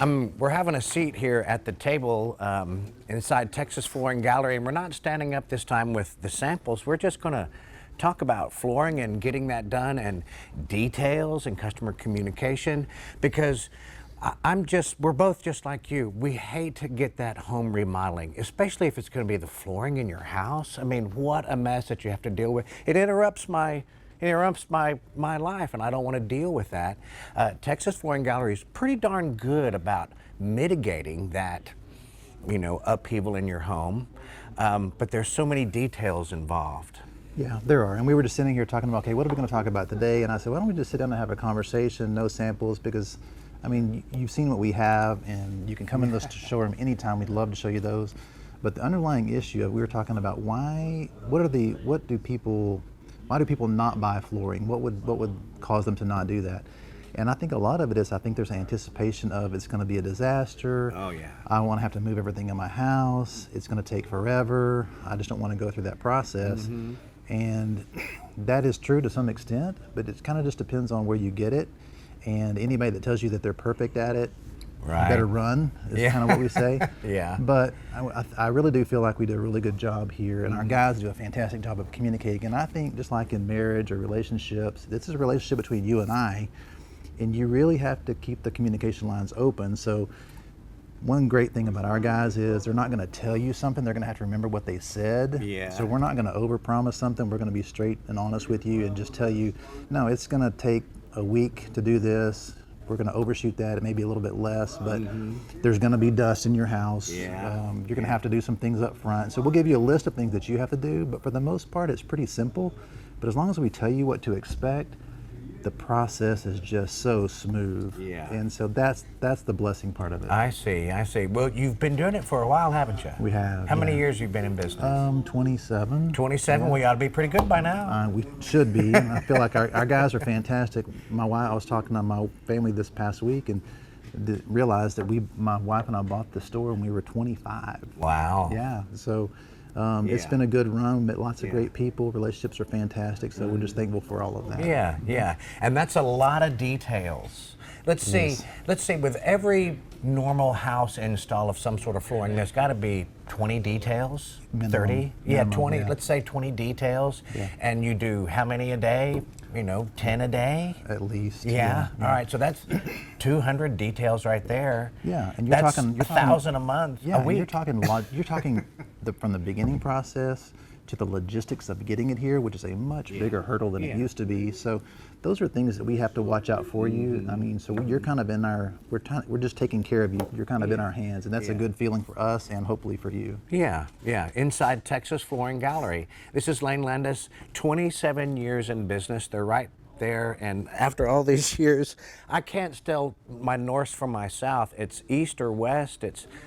We're having a seat here at the table inside Texas Flooring Gallery, and we're not standing up this time with the samples. We're just going to talk about flooring and getting that done, and details and customer communication, because we're both just like you. We hate to get that home remodeling, especially if it's going to be the flooring in your house. I mean, what a mess that you have to deal with. It interrupts my life, and I don't want to deal with that. Texas Flooring Gallery is pretty darn good about mitigating that, upheaval in your home. But there's so many details involved. Yeah, there are. And we were just sitting here talking about, okay, what are we going to talk about today? And I said, why don't we just sit down and have a conversation, no samples, because, I mean, you've seen what we have, and you can come in this showroom anytime. We'd love to show you those. But the underlying issue, we were talking about why do people not buy flooring? What would cause them to not do that? And I think a lot of it is, I think there's anticipation of it's going to be a disaster. Oh yeah. I want to have to move everything in my house. It's going to take forever. I just don't want to go through that process. Mm-hmm. And that is true to some extent, but it kind of just depends on where you get it. And anybody that tells you that they're perfect at it, right, better run, is kind of what we say. Yeah. But I really do feel like we do a really good job here, and our guys do a fantastic job of communicating. And I think just like in marriage or relationships, this is a relationship between you and I, and you really have to keep the communication lines open. So one great thing about our guys is they're not going to tell you something, they're going to have to remember what they said. Yeah. So we're not going to overpromise something. We're going to be straight and honest with you and just tell you, no, it's going to take a week to do this. We're going to overshoot that. It may be a little bit less, but there's going to be dust in your house. Yeah. You're going to have to do some things up front. So we'll give you a list of things that you have to do, but for the most part, it's pretty simple. But as long as we tell you what to expect, the process is just so smooth. Yeah. And so that's the blessing part of it. I see. Well, you've been doing it for a while, haven't you? We have. How many years you've been in business? 27. 27? Yeah. We ought to be pretty good by now. We should be. I feel like our guys are fantastic. I was talking to my family this past week and realized that my wife and I bought the store when we were 25. Wow. Yeah. So it's been a good run, met lots of great people, relationships are fantastic, so we're just thankful for all of that. Yeah. And that's a lot of details. Let's see, with every normal house install of some sort of flooring, there's got to be 20 details, Minimum. 30? Minimum, 20, yeah. Let's say 20 details. Yeah. And you do how many a day? 10 a day? At least. Yeah. All right, so that's 200 details right there. Yeah, and you're talking 1,000 a month, yeah, a week. You're talking from the beginning process to the logistics of getting it here, which is a much bigger hurdle than it used to be. So those are things that we have to watch out for you. I mean, so you're kind of in we're just taking care of you. You're kind of in our hands, and that's a good feeling for us and hopefully for you. Yeah. Inside Texas Flooring Gallery. This is Lane Landis, 27 years in business. They're right there, and after all these years, I can't tell my north from my south. It's east or west.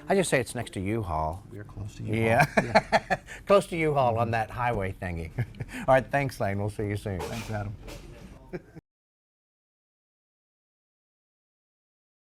I just say it's next to U-Haul. We're close to U-Haul. Yeah. Close to U-Haul on that highway thingy. All right, thanks, Lane. We'll see you soon. Thanks, Adam.